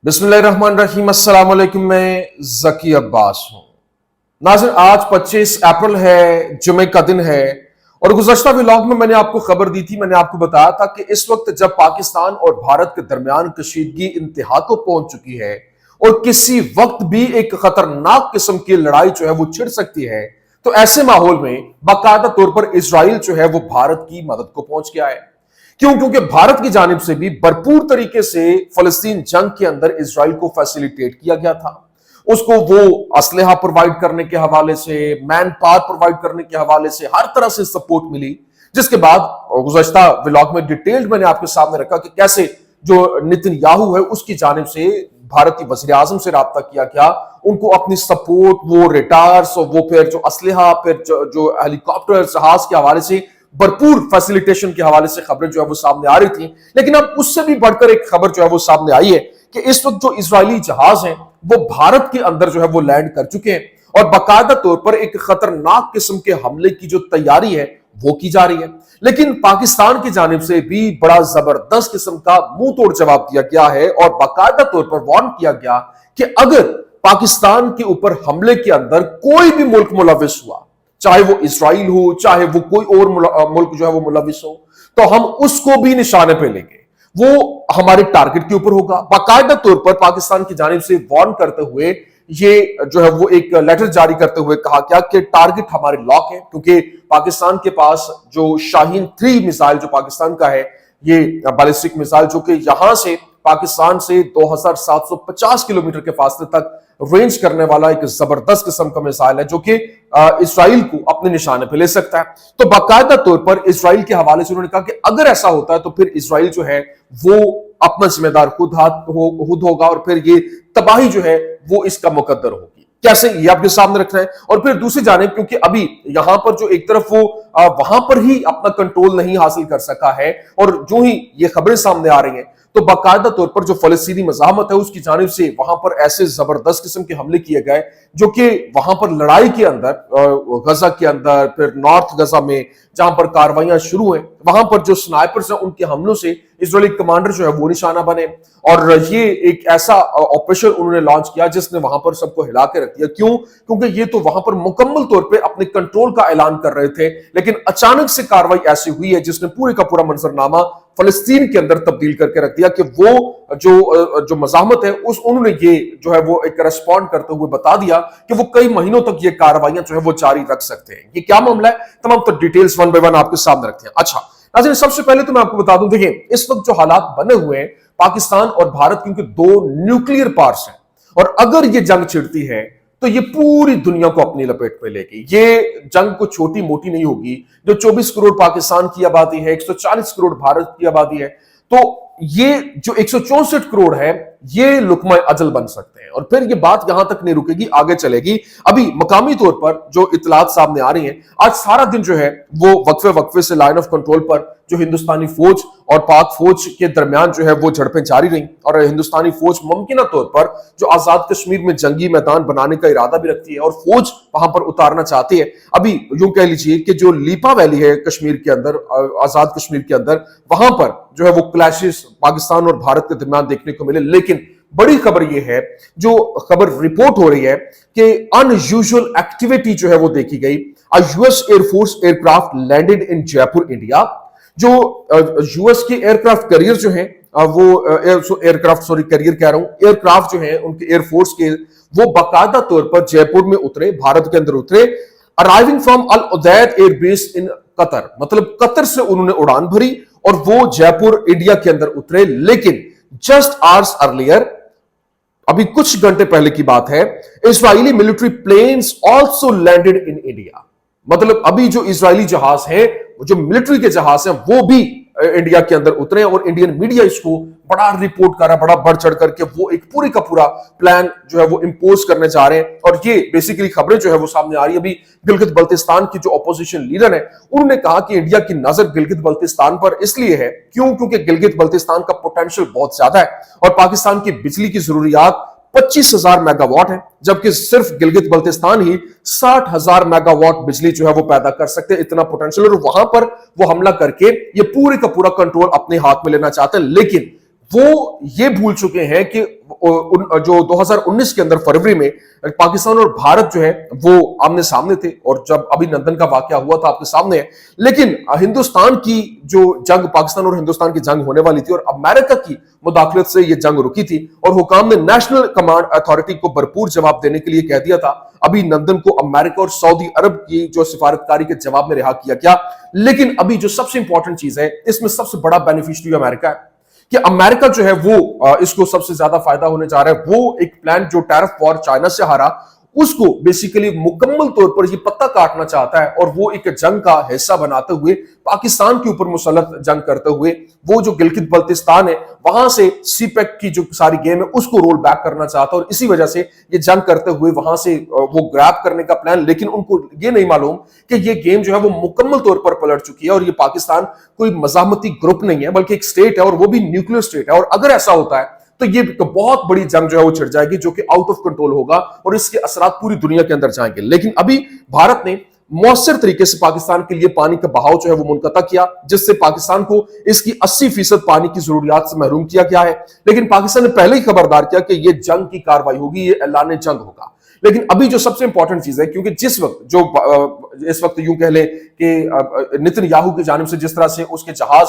बिस्मिल्लाहिर्रहमानिर्रहीम। अस्सलाम वालेकुम। मैं ज़की अब्बास हूँ। नाज़रीन, आज 25 अप्रैल है, जुमे का दिन है और गुज़श्ता व्लॉग में मैंने आपको खबर दी थी, मैंने आपको बताया था कि इस वक्त जब पाकिस्तान और भारत के दरमियान कशीदगी इंतहा को पहुंच चुकी है और किसी वक्त भी एक खतरनाक किस्म की लड़ाई जो है वो छिड़ सकती है, तो ऐसे माहौल में बाकायदा तौर पर इजराइल जो है वो भारत की मदद को पहुंच गया है। क्यों? क्योंकि भारत की जानिब से भी भरपूर तरीके से फलस्तीन जंग के अंदर इजराइल को फैसिलिटेट किया गया था। उसको वो असलहा प्रोवाइड करने के हवाले से, मैन पावर प्रोवाइड करने के हवाले से हर तरह से सपोर्ट मिली, जिसके बाद गुज़श्ता व्लॉग में डिटेल्ड मैंने आपके सामने रखा कि कैसे जो नेतन्याहू है उसकी जानिब से भारतीय वज़ीर आज़म से राब्ता किया गया, उनको अपनी सपोर्ट, वो रेटार्स और वो फिर जो असलहा, फिर जो हेलीकॉप्टर जहाज के हवाले से भरपूर फैसिलिटेशन के हवाले से खबरें जो है वो सामने आ रही थी। लेकिन अब उससे भी बढ़कर एक खबर जो है वो सामने आई है कि इस वक्त जो इजरायली जहाज हैं वो भारत के अंदर जो है वो लैंड कर चुके हैं और बाकायदा तौर पर एक खतरनाक किस्म के हमले की जो तैयारी है वो की जा रही है। लेकिन पाकिस्तान की जानिब से भी बड़ा जबरदस्त किस्म का मुंह तोड़ जवाब दिया गया है और बाकायदा तौर पर वार्न किया गया कि अगर पाकिस्तान के ऊपर हमले के अंदर कोई भी मुल्क मुलविस हुआ, चाहे वो इजराइल हो, चाहे वो कोई और मुल्क जो है वो मुलविस हो, तो हम उसको भी निशाने पे लेंगे, वो हमारे टारगेट के ऊपर होगा। बाकायदा तौर पर पाकिस्तान की जानिब से वार्न करते हुए ये जो है वो एक लेटर जारी करते हुए कहा गया कि टारगेट हमारे लॉक है, क्योंकि पाकिस्तान के पास जो शाहीन 3 मिसाइल जो पाकिस्तान का है, ये बैलिस्टिक मिसाइल जो कि यहां से पाकिस्तान से 2750 किलोमीटर के फासले तक रेंज करने वाला एक जबरदस्त किस्म का मिसाइल है जो कि इसराइल को अपने निशाने पे ले सकता है। तो बाकायदा तौर पर इसराइल के हवाले से उन्होंने कहा कि अगर ऐसा होता है तो फिर इसराइल जो है वो अपना जिम्मेदार खुद होगा और फिर ये तबाही जो है वो इसका मुकद्दर होगी। कैसे, ये आपके सामने रखना है। और फिर दूसरी जानिब, क्योंकि अभी यहां पर जो एक तरफ वो वहां पर ही अपना कंट्रोल नहीं हासिल कर सका है और जो ही ये खबरें सामने आ रही हैं, तो बाकायदा तौर पर जो फलस्तीनी मज़ाहमत है उसकी जानिब से वहां पर ऐसे जबरदस्त किस्म के हमले किए गए जो कि वहां पर लड़ाई के अंदर, गजा के अंदर, फिर नॉर्थ गजा में जहां पर कार्रवाइयां शुरू हैं, वहां पर जो स्नाइपर्स हैं उनके हमलों से इजरायली कमांडर जो है वो निशाना बने और ये एक ऐसा ऑपरेशन उन्होंने लॉन्च किया जिसने वहां पर सबको हिला के रख दिया। क्यों? क्योंकि ये तो वहां पर मुकम्मल तौर पे अपने कंट्रोल का ऐलान कर रहे थे, लेकिन अचानक से कार्रवाई ऐसी हुई है जिसने पूरे का पूरा मंजरनामा फलस्तीन के अंदर तब्दील करके रख दिया कि वो जो मज़ाहमत है उन्होंने ये जो है वो एक रेस्पॉन्ड करते हुए बता दिया कि वो कई महीनों तक ये कार्रवाइयां जो है वो जारी रख सकते हैं। ये क्या मामला है, तमाम तो डिटेल्स वन बाय वन आपके सामने रखते हैं। अच्छा नाज़रीन, सबसे पहले तो मैं आपको बता दूं, देखिए इस वक्त जो हालात बने हुए हैं पाकिस्तान और भारत, क्योंकि 2 न्यूक्लियर पावर्स हैं और अगर ये जंग छिड़ती है तो ये पूरी दुनिया को अपनी लपेट में लेगी। ये जंग को छोटी मोटी नहीं होगी। जो 24 करोड़ पाकिस्तान की आबादी है, 140 करोड़ भारत की आबादी है, तो ये जो 164 करोड़ है ये लुकमा अजल बन सकते हैं और फिर ये बात यहां तक नहीं रुकेगी, आगे चलेगी। अभी मकामी तौर पर जो इतलात सामने आ रही हैं, आज सारा दिन जो है वो वक्फे से लाइन ऑफ कंट्रोल पर जो हिंदुस्तानी फौज और पाक फौज के दरमियान जो है वो झड़पें जारी रही और हिंदुस्तानी फौज मुमकिन तौर पर जो आजाद कश्मीर में जंगी मैदान बनाने का इरादा भी रखती है और फौज वहां पर उतारना चाहती है। अभी यूं कह लीजिए कि जो लीपा वैली है कश्मीर के अंदर, आजाद कश्मीर के अंदर, वहां पर जो है वो क्लैशेस पाकिस्तान और भारत के दरमियान देखने को मिले। लेकिन बड़ी खबर यह है, जो खबर रिपोर्ट हो रही है कि अनयूजुअल एक्टिविटी जो है वो देखी गई। US air force aircraft landed in Jaipur, India. जो यूएस के एयरक्राफ्ट कैरियर जो हैं, वो एयरक्राफ्ट कैरियर कह रहा हूं, एयरक्राफ्ट जो हैं उनके एयरफोर्स के, वो बाकायदा तौर पर जयपुर में उतरे, भारत के अंदर उतरे। Arriving from Al Udeid airbase in Qatar, मतलब कतर से उन्होंने उड़ान भरी और वो जयपुर इंडिया के अंदर उतरे। लेकिन जस्ट आवर्स अर्लियर, अभी कुछ घंटे पहले की बात है, Israeli military planes also landed in India. मतलब अभी जो इजरायली जहाज है, जो मिलिट्री के जहाज हैं, वो भी इंडिया के अंदर उतरे और इंडियन मीडिया इसको बड़ा रिपोर्ट कर रहा है, बड़ा बढ़ चढ़ करके वो एक पूरी का पूरा प्लान जो है वो इंपोज करने जा रहे हैं। और ये बेसिकली खबरें जो है वो सामने आ रही है। अभी गिलगित बल्तिस्तान की जो अपोजिशन लीडर है उन्होंने कहा कि इंडिया की नजर गिलगित बल्तिस्तान पर इसलिए है, क्यों? क्योंकि गिलगित बल्तिस्तान का पोटेंशियल बहुत ज्यादा है और पाकिस्तान की बिजली की जरूरियात 25,000 मेगावाट है, जबकि सिर्फ गिलगित बल्तिस्तान ही 60,000 मेगावाट बिजली जो है वो पैदा कर सकते हैं, इतना पोटेंशियल। और वहां पर वो हमला करके ये पूरे का पूरा कंट्रोल अपने हाथ में लेना चाहते हैं। लेकिन वो ये भूल चुके हैं कि जो 2019 के अंदर फरवरी में पाकिस्तान और भारत जो है वो आमने सामने थे, और जब अभिनंदन का वाकया हुआ था आपके सामने है। लेकिन हिंदुस्तान की जो जंग, पाकिस्तान और हिंदुस्तान की जंग होने वाली थी और अमेरिका की मुदाखलत से ये जंग रुकी थी, और हुकाम ने नेशनल कमांड अथॉरिटी को भरपूर जवाब देने के लिए कह दिया था। अभिनंदन को अमेरिका और सऊदी अरब की जो सिफारतकारी के जवाब में रिहा किया गया। लेकिन अभी जो सबसे इंपॉर्टेंट चीज है, इसमें सबसे बड़ा बेनिफिशियरी अमेरिका है, कि अमेरिका जो है वो इसको सबसे ज्यादा फायदा होने जा रहा है। वो एक प्लान जो टैरिफ वॉर चाइना से हारा, उसको बेसिकली मुकम्मल तौर पर ये पत्ता काटना चाहता है, और वो एक जंग का हिस्सा बनाते हुए पाकिस्तान के ऊपर मुसल्लत जंग करते हुए वो जो गिलगित बल्तिस्तान है वहां से सीपेक की जो सारी गेम है उसको रोल बैक करना चाहता है, और इसी वजह से ये जंग करते हुए वहां से वो ग्रैब करने का प्लान। लेकिन उनको ये नहीं मालूम कि ये गेम जो है वो मुकम्मल तौर पर पलट चुकी है, और ये पाकिस्तान कोई मज़ाहमती ग्रुप नहीं है बल्कि एक स्टेट है, और वो भी न्यूक्लियर स्टेट है। और अगर ऐसा होता है तो ये बहुत बड़ी जंग जो है वो छिड़ जाएगी, जो कि आउट ऑफ कंट्रोल होगा, और इसके असरात पूरी दुनिया के अंदर जाएंगे। लेकिन अभी भारत ने मौसर तरीके से पाकिस्तान के लिए पानी का बहाव जो है वो मुनक़ता किया, जिससे पाकिस्तान को इसकी 80% पानी की जरूरियात से महरूम किया गया है। लेकिन पाकिस्तान ने पहले ही खबरदार किया कि यह जंग की कार्रवाई होगी, ये ऐलान जंग होगा। लेकिन अभी जो सबसे इंपॉर्टेंट चीज है, क्योंकि जिस वक्त जो इस वक्त यूं कह ले कि नेतन्याहू की जानिब से जिस तरह से उसके जहाज,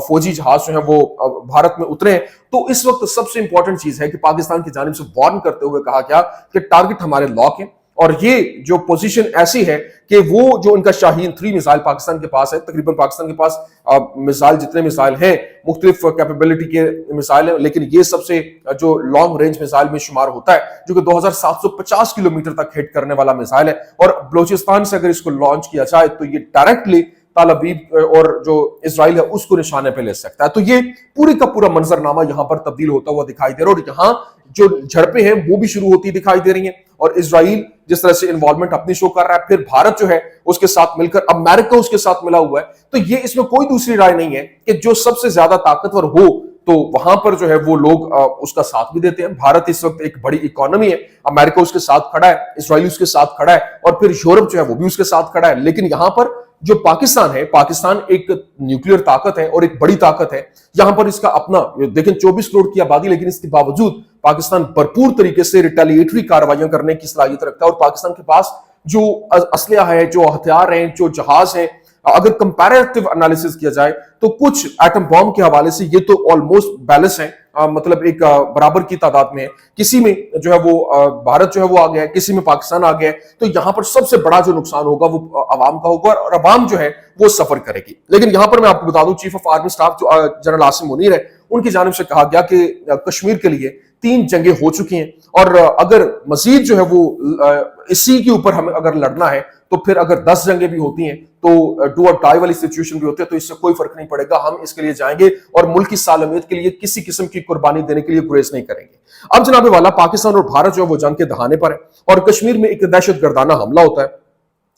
फौजी जहाज जो है वो भारत में उतरे हैं, तो इस वक्त सबसे इंपॉर्टेंट चीज है कि पाकिस्तान की जानिब से वार्न करते हुए कहा गया कि टारगेट हमारे लॉक है, और ये जो पोजीशन ऐसी है कि वो जो इनका शाहीन 3 मिसाइल पाकिस्तान के पास है, तकरीबन पाकिस्तान के पास मिसाइल जितने मिसाइल हैं मुख्तलिफ कैपेबिलिटी के मिसाइल हैं, लेकिन ये सबसे जो लॉन्ग रेंज मिसाइल में शुमार होता है, जो कि 2750 किलोमीटर तक हिट करने वाला मिसाइल है। और बलोचिस्तान से अगर इसको लॉन्च किया जाए तो ये डायरेक्टली ताल अवीव और जो इजराइल है उसको निशाने पे ले सकता है। तो ये पूरी का पूरा मंजरनामा यहां पर तब्दील होता हुआ दिखाई दे रहा है, और यहां जो झड़पें हैं वो भी शुरू होती दिखाई दे रही हैं, और इजराइल जिस तरह से इन्वॉल्वमेंट अपनी शो कर रहा है, फिर भारत जो है उसके साथ मिलकर, अमेरिका उसके साथ मिला हुआ है। तो ये इसमें कोई दूसरी राय नहीं है कि जो सबसे ज्यादा ताकतवर हो तो वहां पर जो है वो लोग उसका साथ भी देते हैं। भारत इस वक्त एक बड़ी इकोनॉमी है, अमेरिका उसके साथ खड़ा है, इजराइल उसके साथ खड़ा है, और फिर यूरोप जो है वो भी उसके साथ खड़ा है। लेकिन यहां पर जो पाकिस्तान है, पाकिस्तान एक न्यूक्लियर ताकत है और एक बड़ी ताकत है। यहां पर इसका अपना देखें 24 करोड़ की आबादी, लेकिन इसके बावजूद पाकिस्तान भरपूर तरीके से रिटेलिएटरी कार्रवाइयां करने की सलाहियत रखता है, और पाकिस्तान के पास जो असलहा है, जो हथियार हैं, जो जहाज हैं, अगर कंपैरेटिव एनालिसिस किया जाए तो कुछ एटम बॉम्ब के हवाले से ये तो ऑलमोस्ट बैलेंस है, मतलब एक बराबर की तादाद में है। किसी में जो है वो भारत जो है वो आ गया है, किसी में पाकिस्तान आ गया है। तो यहां पर सबसे बड़ा जो नुकसान होगा वो अवाम का होगा, और अवाम जो है वो सफर करेगी। लेकिन यहां पर मैं आपको बता दूं, चीफ ऑफ आर्मी स्टाफ जो जनरल आसिम मुनीर है, उनकी जानिब से कहा गया कि कश्मीर के लिए 3 जंगें हो चुकी हैं, और अगर मजीद जो है वो इसी के ऊपर हमें अगर लड़ना है तो फिर अगर 10 जंगें भी होती हैं तो डू और डाई वाली सिचुएशन भी होती है, तो इससे कोई फर्क नहीं पड़ेगा, हम इसके लिए जाएंगे और मुल्क की सालमियत के लिए किसी किस्म की कुर्बानी देने के लिए गुरेज नहीं करेंगे। अब जनाबे वाला, पाकिस्तान और भारत जो है वो जंग के दहाने पर है, और कश्मीर में एक दहशतगर्दाना हमला होता है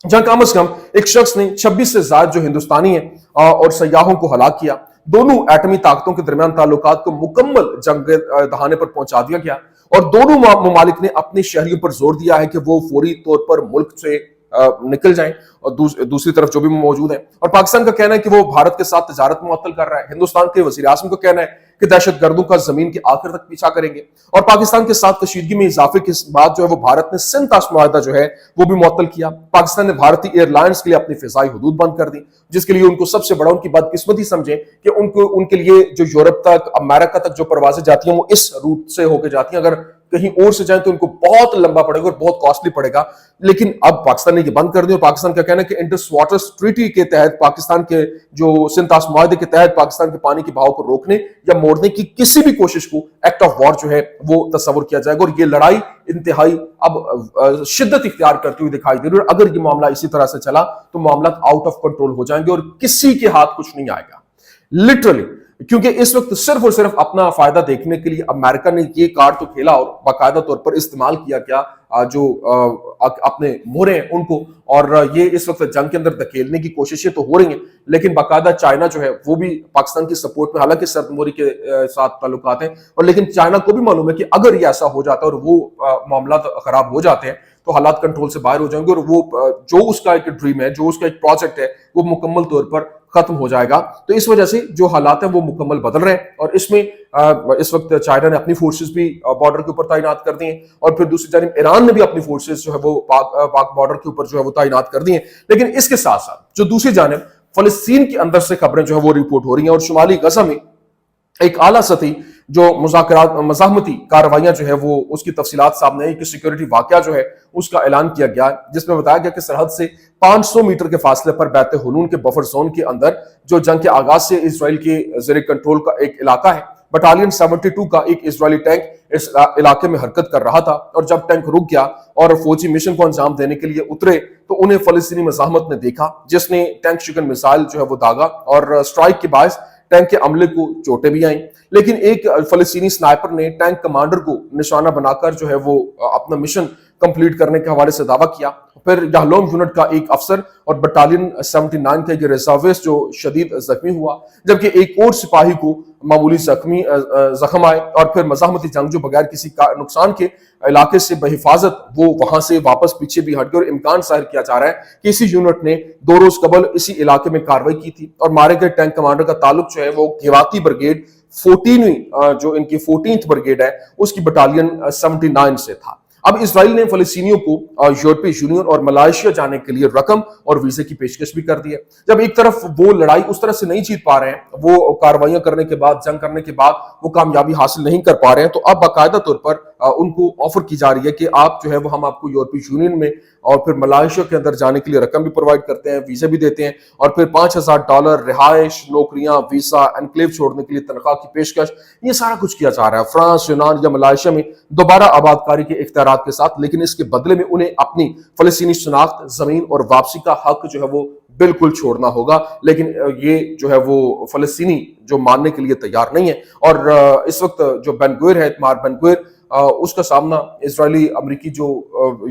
जहां कम से कम एक शख्स ने 26 से ज्यादा जो हिंदुस्तानी है और सयाहों को हलाक किया। दोनों एटमी ताकतों के दरमियान ताल्लुकात को मुकम्मल जंग दहाने पर पहुंचा दिया गया, और दोनों ममालिक ने अपने शहरियों पर जोर दिया है कि वो फौरी तौर पर मुल्क से निकल जाएं, और दूसरी तरफ जो भी मौजूद है। और पाकिस्तान का कहना है कि वो भारत के साथ तजारत मुअत्तल कर रहा है। हिंदुस्तान के वज़ीर आज़म का कहना है कि दहशतगर्दों का जमीन के आखिर तक पीछा करेंगे, और पाकिस्तान के साथ कशीदगी में इजाफे के बाद जो है वो भारत ने सिंतास मुआहदा जो है वो भी मुअत्तल किया। पाकिस्तान ने भारतीय एयरलाइंस के लिए अपनी फिजाई हदूद बंद कर दी, जिसके लिए उनको सबसे बड़ा उनकी बदकिस्मती समझे कि उनके लिए जो यूरोप तक, अमेरिका तक जो परवाजें जाती हैं वो इस रूट से होकर जाती हैं। अगर कहीं और से जाए तो उनको बहुत लंबा पड़ेगा और बहुत कॉस्टली पड़ेगा। लेकिन अब पाकिस्तान ने ये बंद कर दिया, और पाकिस्तान का कहना है कि इंडस वाटर ट्रीटी के तहत, पाकिस्तान के जो सिंतास मुआहदे के तहत पाकिस्तान के पानी के बहाव को रोकने या मोड़ने की किसी भी कोशिश को एक्ट ऑफ वॉर जो है वो तस्वर किया जाएगा, और ये लड़ाई इंतहाई अब शिद्दत इख्तियार करती हुई दिखाई दे रही है। अगर ये मामला इसी तरह से चला तो मामला आउट ऑफ कंट्रोल हो जाएंगे और किसी के हाथ कुछ नहीं आएगा, लिटरली। क्योंकि इस वक्त सिर्फ और सिर्फ अपना फायदा देखने के लिए अमेरिका ने ये कार्ड तो खेला और बाकायदा तौर पर इस्तेमाल किया क्या जो अपने मोहरे हैं उनको, और ये इस वक्त जंग के अंदर धकेलने की कोशिशें तो हो रही हैं। लेकिन बाकायदा चाइना जो है वो भी पाकिस्तान की सपोर्ट में, हालांकि सरदमोरी के साथ ताल्लुकात हैं, और लेकिन चाइना को भी मालूम है कि अगर ये ऐसा हो जाता है और वो मामला खराब हो जाते हैं तो हालात कंट्रोल से बाहर हो जाएंगे, और वो जो उसका एक ड्रीम है, जो उसका एक प्रोजेक्ट है, वो मुकम्मल तौर पर ختم ہو جائے گا. تو اس وجہ سے جو حالات ہیں وہ مکمل بدل رہے ہیں, اور اس میں اس وقت چائنا نے اپنی فورسز بھی بارڈر کے اوپر تعینات کر دی ہیں, اور پھر دوسری جانب ایران نے بھی اپنی فورسز جو ہے وہ پاک بارڈر کے اوپر جو ہے وہ تعینات کر دی ہیں. لیکن اس کے ساتھ ساتھ جو دوسری جانب فلسطین کے اندر سے خبریں جو ہے وہ رپورٹ ہو رہی ہیں, اور شمالی غزہ میں ایک اعلیٰ سطحی جو مزاحمتی کارروائیاں جو ہے وہ اس کی تفصیلات سامنے آئی کہ سیکورٹی واقعہ جو ہے اس کا اعلان کیا گیا, جس میں بتایا گیا کہ سرحد سے 500 میٹر کے فاصلے پر بیت حنون کے بفر زون کے اندر جو جنگ کے آغاز سے اسرائیل کے زیر کنٹرول کا ایک علاقہ ہے, بٹالین 72 کا ایک اسرائیلی ٹینک اس علاقے میں حرکت کر رہا تھا, اور جب ٹینک رک گیا اور فوجی مشن کو انجام دینے کے لیے اترے تو انہیں فلسطینی مزاحمت نے دیکھا, جس نے ٹینک شکن میزائل جو ہے وہ داغا, اور سٹرائک کے باعث ٹینک کے عملے کو چوٹیں بھی آئیں. لیکن ایک فلسطینی سنائپر نے ٹینک کمانڈر کو نشانہ بنا کر جو ہے وہ اپنا مشن کمپلیٹ کرنے کے حوالے سے دعویٰ کیا. پھر یہلوم یونٹ کا ایک افسر اور بٹالین 79 کا ایک ریزرویسٹ جو شدید زخمی ہوا, جبکہ ایک اور سپاہی کو معمولی زخم آئے, اور پھر مزاحمتی جنگ جو بغیر کسی نقصان کے علاقے سے بحفاظت وہ وہاں سے واپس پیچھے بھی ہٹ گئے, اور امکان ظاہر کیا جا رہا ہے کہ اسی یونٹ نے 2 روز قبل اسی علاقے میں کارروائی کی تھی, اور مارے گئے ٹینک کمانڈر کا تعلق جو ہے وہ گیواتی برگیڈ 14ویں جو ان کی 14th برگیڈ ہے اس کی بٹالین 79 سے تھا. اب اسرائیل نے فلسطینیوں کو یورپی یونین اور ملائیشیا جانے کے لیے رقم اور ویزے کی پیشکش بھی کر دی ہے. جب ایک طرف وہ لڑائی اس طرح سے نہیں جیت پا رہے ہیں, وہ کارروائیاں کرنے کے بعد, جنگ کرنے کے بعد وہ کامیابی حاصل نہیں کر پا رہے ہیں, تو اب باقاعدہ طور پر ان کو آفر کی جا رہی ہے کہ آپ جو ہے وہ ہم آپ کو یورپی یونین میں اور پھر ملائیشیا کے اندر جانے کے لیے رقم بھی پرووائڈ کرتے ہیں, ویزے بھی دیتے ہیں, اور پھر $5000 رہائش, نوکریاں, ویزا, انکلیو چھوڑنے کے لیے تنخواہ کی پیشکش, یہ سارا کچھ کیا جا رہا ہے فرانس, یونان یا ملائیشیا میں دوبارہ آباد کاری کے اختیارات کے ساتھ. لیکن اس کے بدلے میں انہیں اپنی فلسطینی شناخت, زمین اور واپسی کا حق جو ہے وہ بالکل چھوڑنا ہوگا. لیکن یہ جو ہے وہ فلسطینی جو ماننے کے لیے تیار نہیں ہے, اور اس وقت جو بن گوئر ہے, اتمار بن گوئر, اس کا سامنا اسرائیلی امریکی جو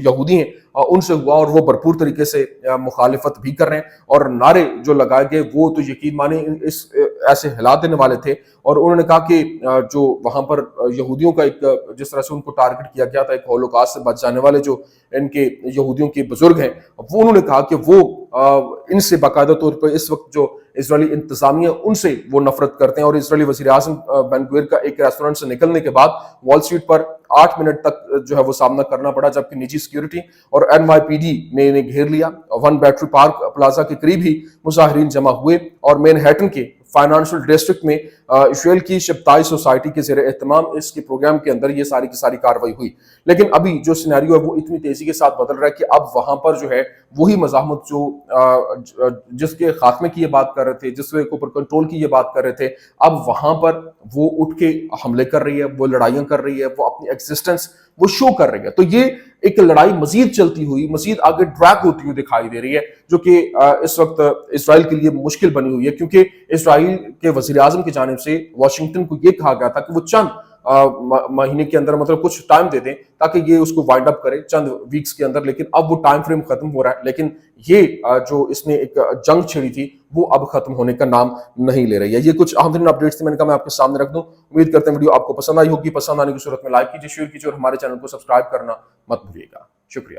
یہودی ہیں ان سے ہوا, اور وہ بھرپور طریقے سے مخالفت بھی کر رہے ہیں, اور نعرے جو لگائے گئے وہ تو یقین مانے اس ایسے ہلا دینے والے تھے. اور انہوں نے کہا کہ جو وہاں پر یہودیوں کا ایک جس طرح سے ان کو ٹارگٹ کیا گیا تھا, ایک ہولوکاسٹ سے بچ جانے والے جو ان کے یہودیوں کے بزرگ ہیں, وہ انہوں نے کہا کہ وہ ان سے باقاعدہ طور پر اس وقت جو اسرائیلی انتظامیہ ان سے وہ نفرت کرتے ہیں. اور اسرائیلی وزیر اعظم بن گوئر کا ایک ریسٹورنٹ سے نکلنے کے بعد وال اسٹریٹ پر 8 منٹ تک جو ہے وہ سامنا کرنا پڑا, جبکہ نجی سیکیورٹی اور NYPD نے انہیں گھیر لیا. ون بیٹری پارک پلازا کے قریب ہی مظاہرین جمع ہوئے, اور مین ہیٹن کے فائنانشل ڈسٹرکٹ میں اسرائیل کی شبتائی سوسائٹی کے زیر اہتمام اس کے پروگرام کے اندر یہ ساری کی ساری کارروائی ہوئی. لیکن ابھی جو سینیریو ہے وہ اتنی تیزی کے ساتھ بدل رہا ہے کہ اب وہاں پر جو ہے وہی مزاحمت جو جس کے خاتمے کی یہ بات کر رہے تھے, جس کے اوپر کنٹرول کی یہ بات کر رہے تھے, اب وہاں پر وہ اٹھ کے حملے کر رہی ہے, وہ لڑائیاں کر رہی ہے, وہ اپنی ایگزسٹنس وہ شو کر رہی ہے. تو یہ ایک لڑائی مزید چلتی ہوئی, مزید آگے ڈریگ ہوتی ہوئی دکھائی دے رہی ہے, جو کہ اس وقت اسرائیل کے لیے مشکل بنی ہوئی ہے, کیونکہ اسرائیل کے وزیر اعظم کی جانب سے واشنگٹن کو یہ کہا گیا تھا کہ وہ چند مہینے کے اندر, مطلب کچھ ٹائم دے دیں تاکہ یہ اس کو وائنڈ اپ کرے چند ویکس کے اندر. لیکن اب وہ ٹائم فریم ختم ہو رہا ہے, لیکن یہ جو اس نے ایک جنگ چھیڑی تھی وہ اب ختم ہونے کا نام نہیں لے رہی ہے. یہ کچھ اہم ترین اپڈیٹس تھے, میں نے کہا میں آپ کے سامنے رکھ دوں. امید کرتے ہیں ویڈیو آپ کو پسند آئی ہوگی. پسند آنے کی صورت میں لائک کیجیے, شیئر کیجیے, اور ہمارے چینل کو سبسکرائب کرنا مت بھولیے گا. شکریہ.